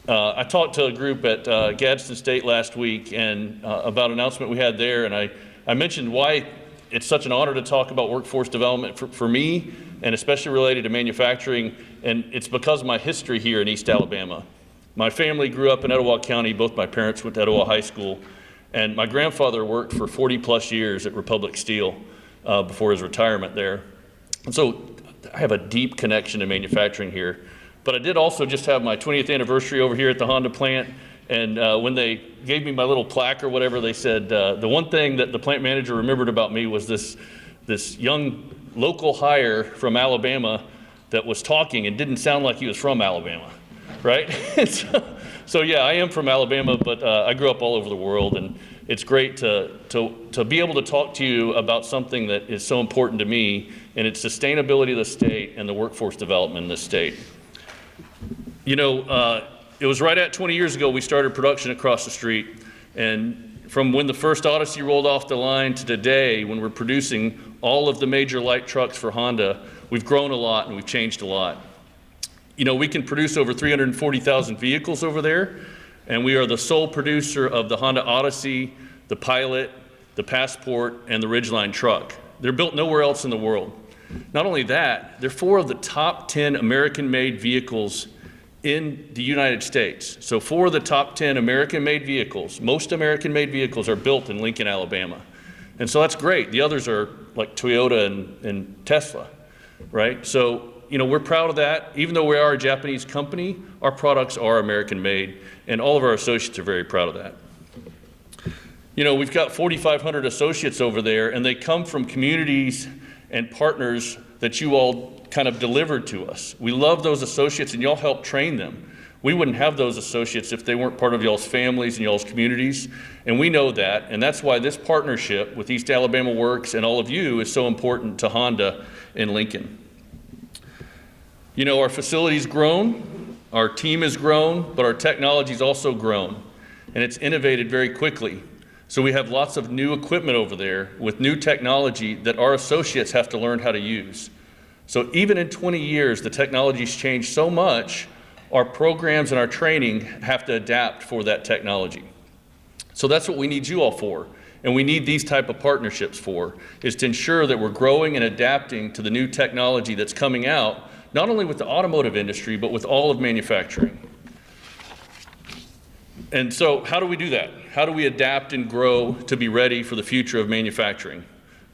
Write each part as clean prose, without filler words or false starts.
I talked to a group at Gadsden State last week and about an announcement we had there, and I mentioned why it's such an honor to talk about workforce development for me, and especially related to manufacturing, and it's because of my history here in East Alabama. My family grew up in Etowah County. Both my parents went to Etowah High School, and my grandfather worked for 40 plus years at Republic Steel before his retirement there. And so I have a deep connection to manufacturing here. But I did also just have my 20th anniversary over here at the Honda plant, and when they gave me my little plaque or whatever, they said the one thing that the plant manager remembered about me was this young local hire from Alabama that was talking and didn't sound like he was from Alabama, right? So yeah, I am from Alabama, but I grew up all over the world, and it's great to be able to talk to you about something that is so important to me, and it's sustainability of the state and the workforce development in this state. You know, it was right at 20 years ago we started production across the street, and from when the first Odyssey rolled off the line to today, when we're producing all of the major light trucks for Honda, we've grown a lot and we've changed a lot. You know, we can produce over 340,000 vehicles over there, and we are the sole producer of the Honda Odyssey, the Pilot, the Passport, and the Ridgeline truck. They're built nowhere else in the world. Not only that, they're 4 of the top 10 American-made vehicles in the United States. So 4 of the top 10 American-made vehicles, most American-made vehicles, are built in Lincoln, Alabama. And so that's great. The others are like Toyota and Tesla, right? So, you know, we're proud of that. Even though we are a Japanese company, our products are American-made, and all of our associates are very proud of that. You know, we've got 4,500 associates over there, and they come from communities and partners that you all kind of delivered to us. We love those associates, and y'all help train them. We wouldn't have those associates if they weren't part of y'all's families and y'all's communities, and we know that, and that's why this partnership with East AlabamaWorks and all of you is so important to Honda in Lincoln. You know, our facility's grown, our team has grown, but our technology's also grown, and it's innovated very quickly. So we have lots of new equipment over there with new technology that our associates have to learn how to use. So even in 20 years, the technology's changed so much, our programs and our training have to adapt for that technology. So that's what we need you all for, and we need these type of partnerships for, is to ensure that we're growing and adapting to the new technology that's coming out, not only with the automotive industry, but with all of manufacturing. And so how do we do that? How do we adapt and grow to be ready for the future of manufacturing?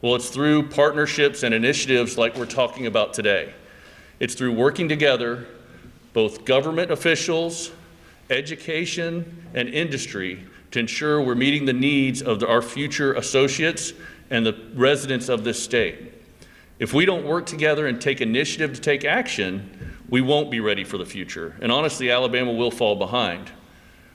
Well, it's through partnerships and initiatives like we're talking about today. It's through working together, both government officials, education, and industry, to ensure we're meeting the needs of our future associates and the residents of this state. If we don't work together and take initiative to take action, we won't be ready for the future. And honestly, Alabama will fall behind.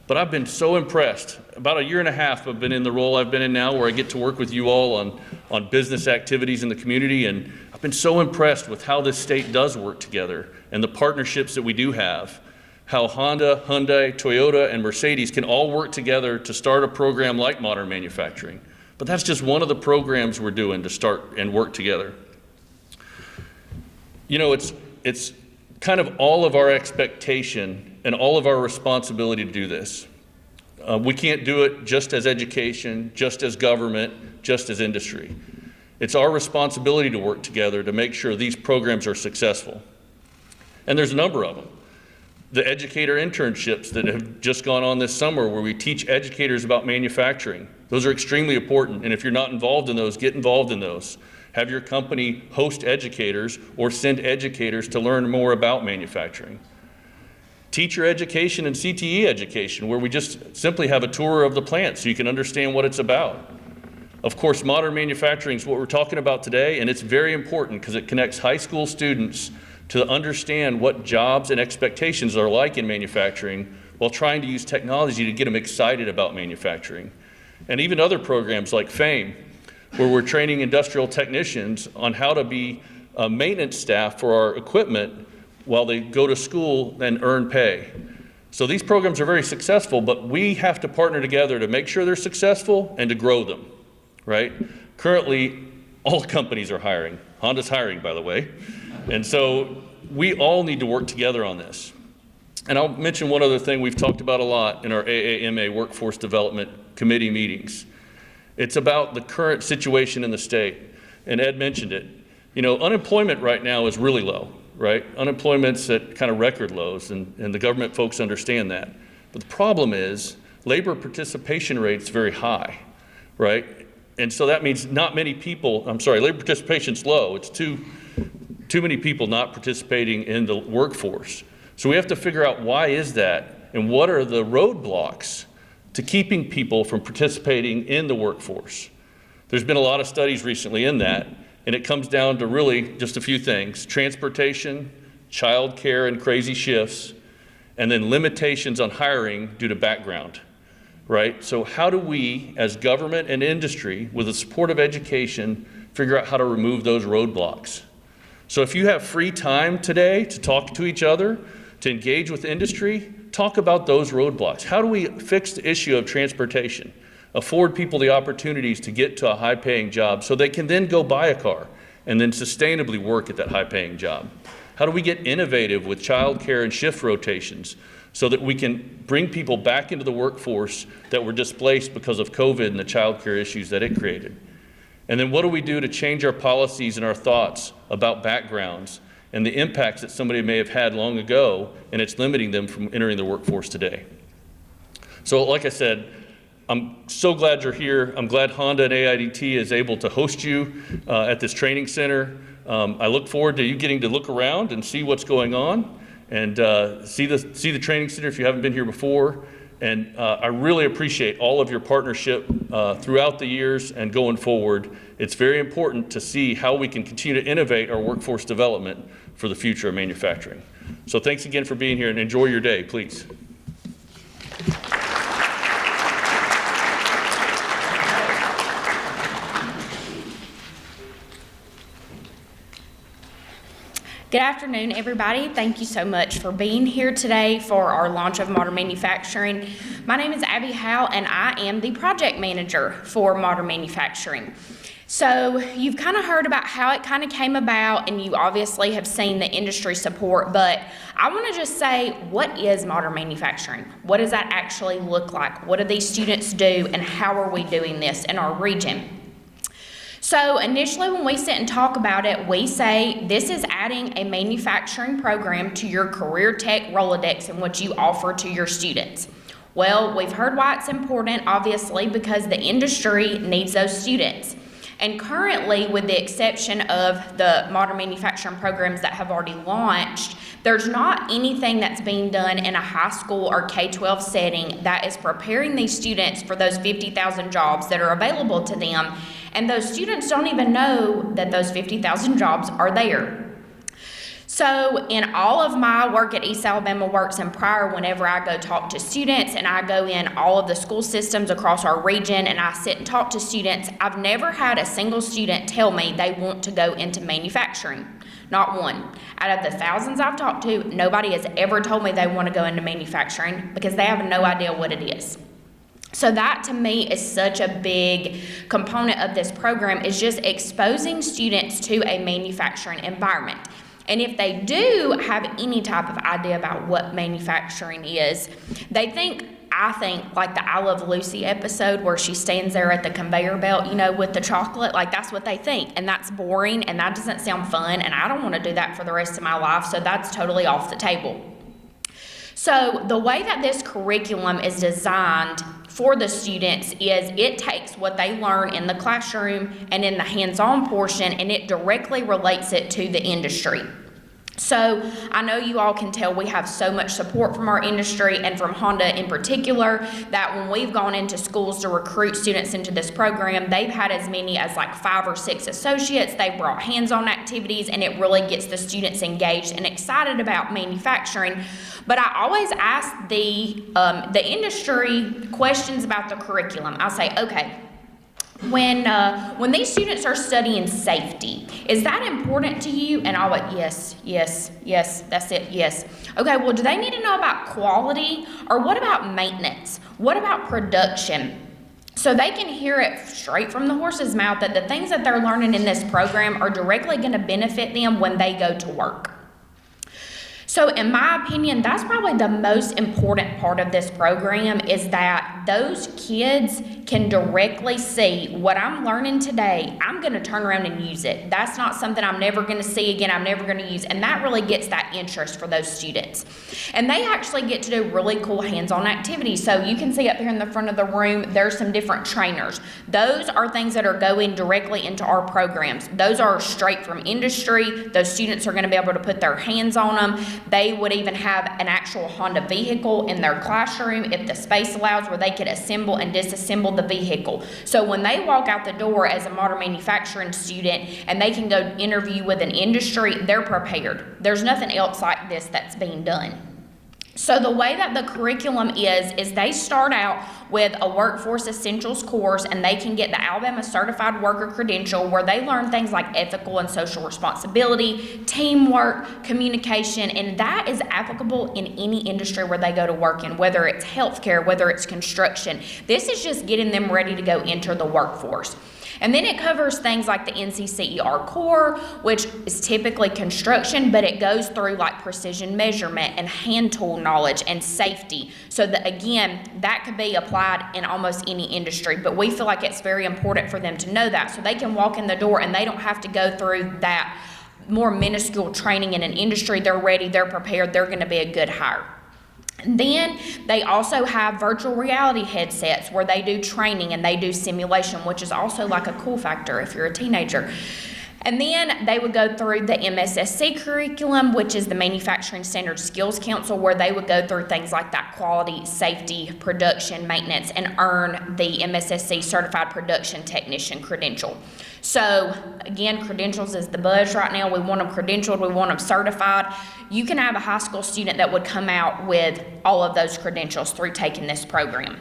But I've been so impressed. About a year and a half I've been in the role I've been in now, where I get to work with you all on business activities in the community, and I've been so impressed with how this state does work together and the partnerships that we do have. How Honda, Hyundai, Toyota, and Mercedes can all work together to start a program like Modern Manufacturing. But that's just one of the programs we're doing to start and work together. You know, it's kind of all of our expectation and all of our responsibility to do this. We can't do it just as education, just as government, just as industry. It's our responsibility to work together to make sure these programs are successful. And there's a number of them. The educator internships that have just gone on this summer, where we teach educators about manufacturing. Those are extremely important, and if you're not involved in those, get involved in those. Have your company host educators or send educators to learn more about manufacturing. Teacher education and CTE education, where we just simply have a tour of the plant so you can understand what it's about. Of course, Modern Manufacturing is what we're talking about today, and it's very important because it connects high school students to understand what jobs and expectations are like in manufacturing, while trying to use technology to get them excited about manufacturing. And even other programs like FAME, where we're training industrial technicians on how to be maintenance staff for our equipment while they go to school and earn pay. So these programs are very successful, but we have to partner together to make sure they're successful and to grow them, right? Currently, all companies are hiring. Honda's hiring, by the way. And so we all need to work together on this. And I'll mention one other thing we've talked about a lot in our AAMA Workforce Development Committee meetings. It's about the current situation in the state, and Ed mentioned it. You know, unemployment right now is really low, right? Unemployment's at kind of record lows, and the government folks understand that. But the problem is labor participation rate's very high, right? And so that means not many people, labor participation's low. It's too many people not participating in the workforce. So we have to figure out why is that, and what are the roadblocks to keeping people from participating in the workforce. There's been a lot of studies recently in that, and it comes down to really just a few things: transportation, childcare and crazy shifts, and then limitations on hiring due to background, right? So how do we, as government and industry, with the support of education, figure out how to remove those roadblocks? So if you have free time today to talk to each other, to engage with industry, talk about those roadblocks. How do we fix the issue of transportation? Afford people the opportunities to get to a high-paying job so they can then go buy a car and then sustainably work at that high-paying job? How do we get innovative with childcare and shift rotations so that we can bring people back into the workforce that were displaced because of COVID and the childcare issues that it created? And then what do we do to change our policies and our thoughts about backgrounds and the impacts that somebody may have had long ago, and it's limiting them from entering the workforce today? So like I said, I'm so glad you're here. I'm glad Honda and AIDT is able to host you at this training center. I look forward to you getting to look around and see what's going on, and see the training center if you haven't been here before. And I really appreciate all of your partnership throughout the years and going forward. It's very important to see how we can continue to innovate our workforce development for the future of manufacturing. So thanks again for being here, and enjoy your day, please. Good afternoon, everybody. Thank you so much for being here today for our launch of Modern Manufacturing. My name is Abby Howe, and I am the project manager for Modern Manufacturing. So you've kind of heard about how it kind of came about, and you obviously have seen the industry support, but I want to just say, what is Modern Manufacturing? What does that actually look like? What do these students do, and how are we doing this in our region? So initially when we sit and talk about it, we say this is adding a manufacturing program to your career tech Rolodex and what you offer to your students. Well, we've heard why it's important, obviously, because the industry needs those students. And currently, with the exception of the modern manufacturing programs that have already launched, there's not anything that's being done in a high school or K-12 setting that is preparing these students for those 50,000 jobs that are available to them. And those students don't even know that those 50,000 jobs are there. So in all of my work at AlabamaWorks and prior, whenever I go talk to students and I go in all of the school systems across our region and I sit and talk to students, I've never had a single student tell me they want to go into manufacturing. Not one. Out of the thousands I've talked to, nobody has ever told me they want to go into manufacturing because they have no idea what it is. So that to me is such a big component of this program, is just exposing students to a manufacturing environment. And if they do have any type of idea about what manufacturing is, I think like the I Love Lucy episode where she stands there at the conveyor belt, with the chocolate, like that's what they think. And that's boring and that doesn't sound fun and I don't want to do that for the rest of my life, so that's totally off the table. So the way that this curriculum is designed for the students is it takes what they learn in the classroom and in the hands-on portion and it directly relates it to the industry. So I know you all can tell we have so much support from our industry and from Honda in particular that when we've gone into schools to recruit students into this program, they've had as many as like 5 or 6 associates. They've brought hands-on activities and it really gets the students engaged and excited about manufacturing. But I always ask the industry questions about the curriculum. I say, okay, when these students are studying safety, is that important to you? And I'll like, yes, that's it, yes. Okay, well, do they need to know about quality? Or what about maintenance? What about production? So they can hear it straight from the horse's mouth that the things that they're learning in this program are directly going to benefit them when they go to work. So in my opinion, that's probably the most important part of this program, is that those kids can directly see what I'm learning today. I'm going to turn around and use it. That's not something I'm never going to see again, I'm never going to use. And that really gets that interest for those students. And they actually get to do really cool hands-on activities. So you can see up here in the front of the room, there's some different trainers. Those are things that are going directly into our programs. Those are straight from industry. Those students are going to be able to put their hands on them. They would even have an actual Honda vehicle in their classroom, if the space allows, where they could assemble and disassemble the vehicle. So when they walk out the door as a modern manufacturing student and they can go interview with an industry, they're prepared. There's nothing else like this that's being done. So the way that the curriculum is they start out with a Workforce Essentials course, and they can get the Alabama Certified Worker Credential, where they learn things like ethical and social responsibility, teamwork, communication, and that is applicable in any industry where they go to work in, whether it's healthcare, whether it's construction. This is just getting them ready to go enter the workforce. And then it covers things like the NCCER core, which is typically construction, but it goes through like precision measurement and hand tool knowledge and safety. So that, again, that could be applied in almost any industry, but we feel like it's very important for them to know that, so they can walk in the door and they don't have to go through that more minuscule training in an industry. They're ready, they're prepared, they're going to be a good hire. And then they also have virtual reality headsets where they do training and they do simulation, which is also like a cool factor if you're a teenager. And then they would go through the MSSC curriculum, which is the Manufacturing Standards Skills Council, where they would go through things like that quality, safety, production, maintenance, and earn the MSSC Certified Production Technician credential. So again, credentials is the buzz right now. We want them credentialed, we want them certified. You can have a high school student that would come out with all of those credentials through taking this program.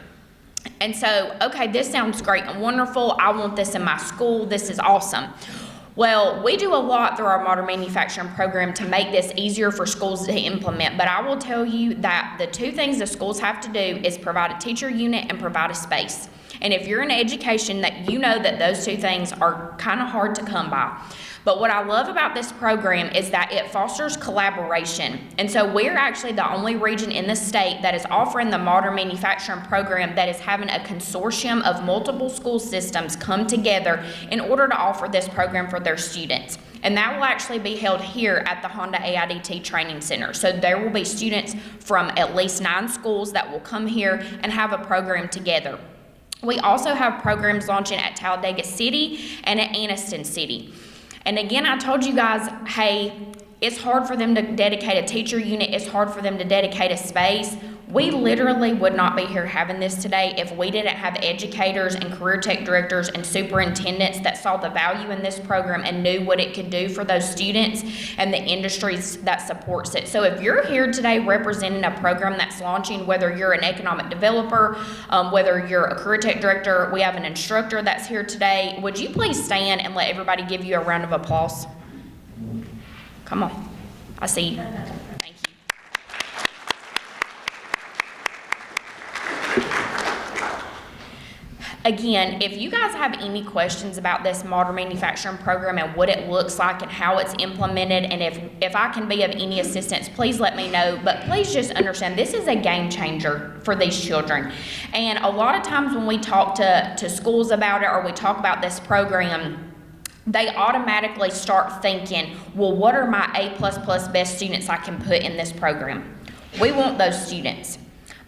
And so, okay, this sounds great and wonderful. I want this in my school. This is awesome. Well, we do a lot through our modern manufacturing program to make this easier for schools to implement, but I will tell you that the two things the schools have to do is provide a teacher unit and provide a space. And if you're in education, that you know that those two things are kind of hard to come by. But what I love about this program is that it fosters collaboration. And so we're actually the only region in the state that is offering the modern manufacturing program that is having a consortium of multiple school systems come together in order to offer this program for their students. And that will actually be held here at the Honda AIDT Training Center. So there will be students from at least 9 schools that will come here and have a program together. We also have programs launching at Talladega City and at Anniston City. And again, I told you guys, hey, it's hard for them to dedicate a teacher unit. It's hard for them to dedicate a space. We literally would not be here having this today if we didn't have educators and career tech directors and superintendents that saw the value in this program and knew what it could do for those students and the industries that supports it. So if you're here today representing a program that's launching, whether you're an economic developer, whether you're a career tech director, we have an instructor that's here today, would you please stand and let everybody give you a round of applause? Come on, I see you. Thank you. Again, if you guys have any questions about this modern manufacturing program and what it looks like and how it's implemented, and if I can be of any assistance, please let me know. But please just understand, this is a game changer for these children. And a lot of times when we talk to schools about it or we talk about this program, they automatically start thinking, well, what are my A++ best students I can put in this program? We want those students.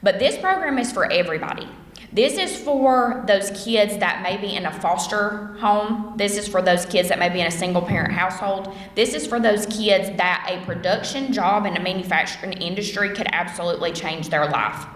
But this program is for everybody. This is for those kids that may be in a foster home. This is for those kids that may be in a single parent household. This is for those kids that a production job in a manufacturing industry could absolutely change their life.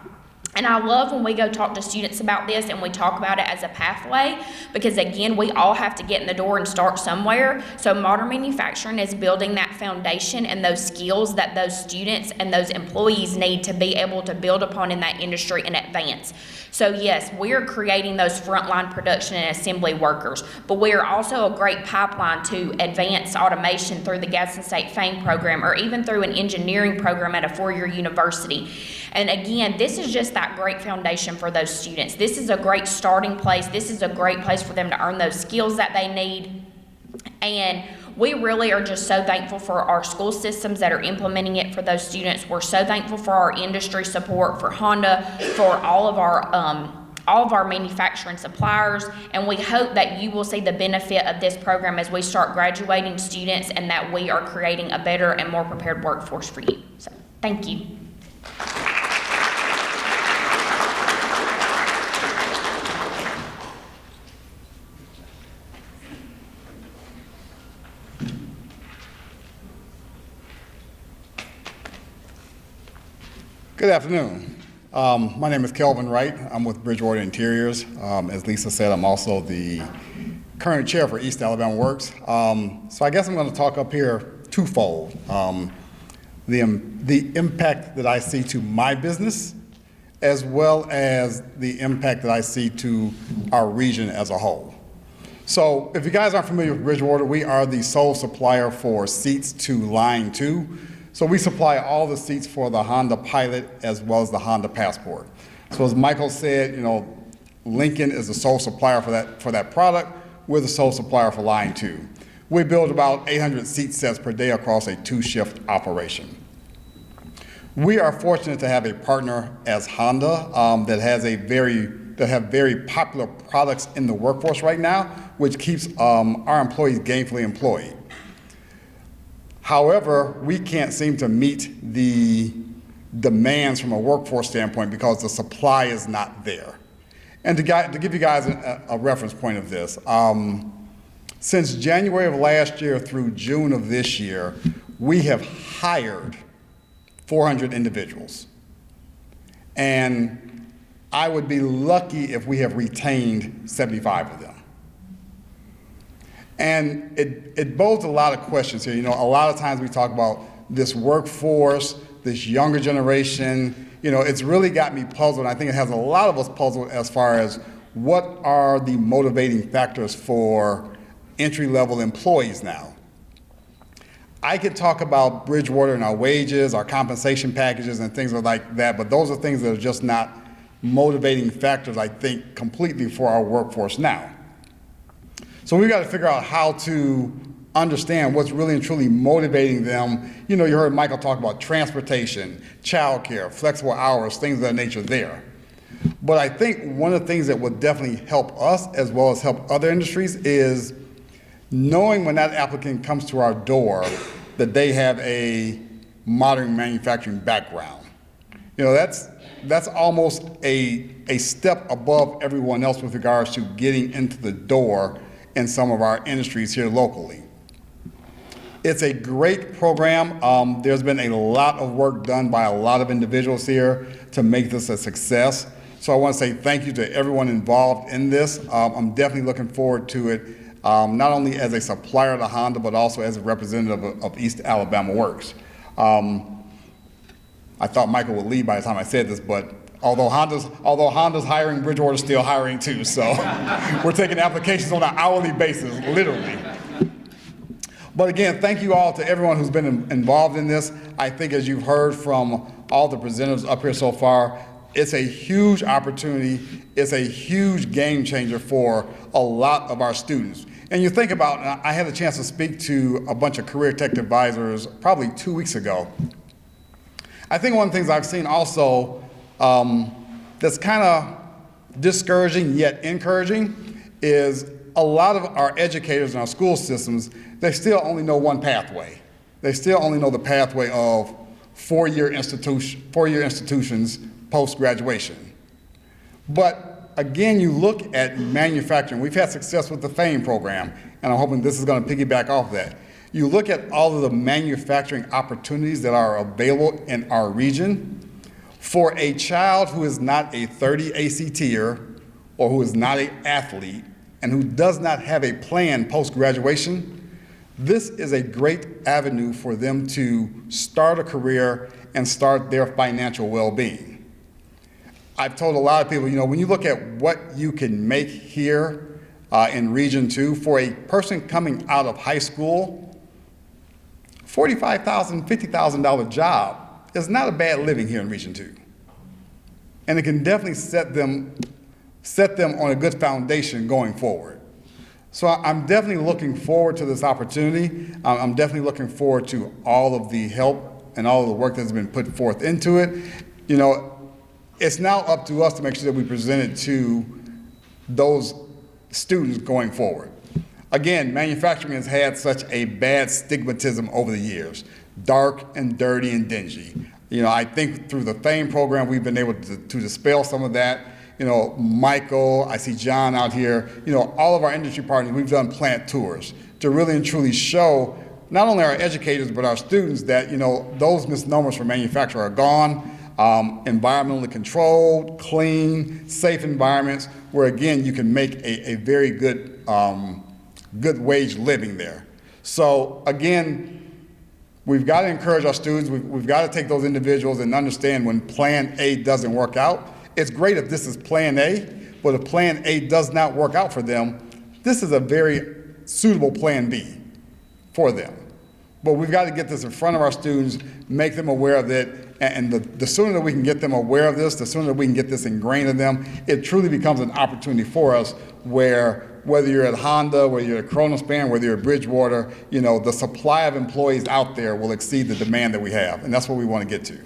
And I love when we go talk to students about this and we talk about it as a pathway, because again, we all have to get in the door and start somewhere. So modern manufacturing is building that foundation and those skills that those students and those employees need to be able to build upon in that industry and advance. So yes, we are creating those frontline production and assembly workers, but we are also a great pipeline to advance automation through the Gadsden State FAME program, or even through an engineering program at a 4-year university. And again, this is just that great foundation for those students. This is a great starting place. This is a great place for them to earn those skills that they need. And we really are just so thankful for our school systems that are implementing it for those students. We're so thankful for our industry support, for Honda, for all of our manufacturing suppliers, and we hope that you will see the benefit of this program as we start graduating students and that we are creating a better and more prepared workforce for you. So, thank you. Good afternoon. My name is Kelvin Wright. I'm with Bridgewater Interiors. As Lisa said, I'm also the current chair for East Alabama Works. So I guess I'm going to talk up here twofold. The impact that I see to my business, as well as the impact that I see to our region as a whole. So if you guys aren't familiar with Bridgewater, we are the sole supplier for seats to Line 2. So we supply all the seats for the Honda Pilot as well as the Honda Passport. So as Michael said, Lincoln is the sole supplier for that product. We're the sole supplier for Line 2. We build about 800 seat sets per day across a 2-shift operation. We are fortunate to have a partner as Honda that have very popular products in the workforce right now, which keeps our employees gainfully employed. However, we can't seem to meet the demands from a workforce standpoint because the supply is not there. And to give you guys a reference point of this, since January of last year through June of this year, we have hired 400 individuals. And I would be lucky if we have retained 75 of them. And it bodes a lot of questions here. A lot of times we talk about this workforce, this younger generation. It's really got me puzzled. I think it has a lot of us puzzled as far as what are the motivating factors for entry-level employees now. I could talk about Bridgewater and our wages, our compensation packages, and things like that, but those are things that are just not motivating factors, I think, completely for our workforce now. So we've got to figure out how to understand what's really and truly motivating them. You heard Michael talk about transportation, childcare, flexible hours, things of that nature there. But I think one of the things that would definitely help us as well as help other industries is knowing when that applicant comes to our door that they have a modern manufacturing background. That's almost a step above everyone else with regards to getting into the door in some of our industries here locally. It's a great program. There's been a lot of work done by a lot of individuals here to make this a success. So I want to say thank you to everyone involved in this. I'm definitely looking forward to it, not only as a supplier to Honda, but also as a representative of East Alabama Works. I thought Michael would leave by the time I said this, but although Honda's hiring, Bridgewater's still hiring too. So we're taking applications on an hourly basis, literally. But again, thank you all to everyone who's been involved in this. I think as you've heard from all the presenters up here so far, it's a huge opportunity. It's a huge game changer for a lot of our students. And you think about, I had a chance to speak to a bunch of career tech advisors probably 2 weeks ago. I think one of the things I've seen also that's kind of discouraging yet encouraging is a lot of our educators in our school systems, they still only know one pathway. They still only know the pathway of four-year institutions post-graduation. But again, you look at manufacturing. We've had success with the FAME program, and I'm hoping this is going to piggyback off that. You look at all of the manufacturing opportunities that are available in our region. For a child who is not a 30 ACTer or who is not an athlete and who does not have a plan post-graduation, this is a great avenue for them to start a career and start their financial well-being. I've told a lot of people, when you look at what you can make here in Region 2, for a person coming out of high school, $45,000, $50,000 job is not a bad living here in Region 2. And it can definitely set them on a good foundation going forward. So I'm definitely looking forward to this opportunity. I'm definitely looking forward to all of the help and all of the work that's been put forth into it. You know, it's now up to us to make sure that we present it to those students going forward. Again, manufacturing has had such a bad stigmatism over the years, dark and dirty and dingy. You know, I think through the FAME program, we've been able to dispel some of that. You know, Michael, I see John out here, you know, all of our industry partners, we've done plant tours to really and truly show not only our educators, but our students that, you know, those misnomers for manufacturing are gone, environmentally controlled, clean, safe environments where, again, you can make a very good, good wage living there. So, again, we've got to encourage our students. We've got to take those individuals and understand when Plan A doesn't work out. It's great if this is Plan A, but if Plan A does not work out for them, this is a very suitable Plan B for them. But we've got to get this in front of our students, make them aware of it, and the sooner that we can get them aware of this, the sooner that we can get this ingrained in them, it truly becomes an opportunity for us where whether you're at Honda, whether you're at Kronospan, whether you're at Bridgewater, you know, the supply of employees out there will exceed the demand that we have, and that's what we want to get to.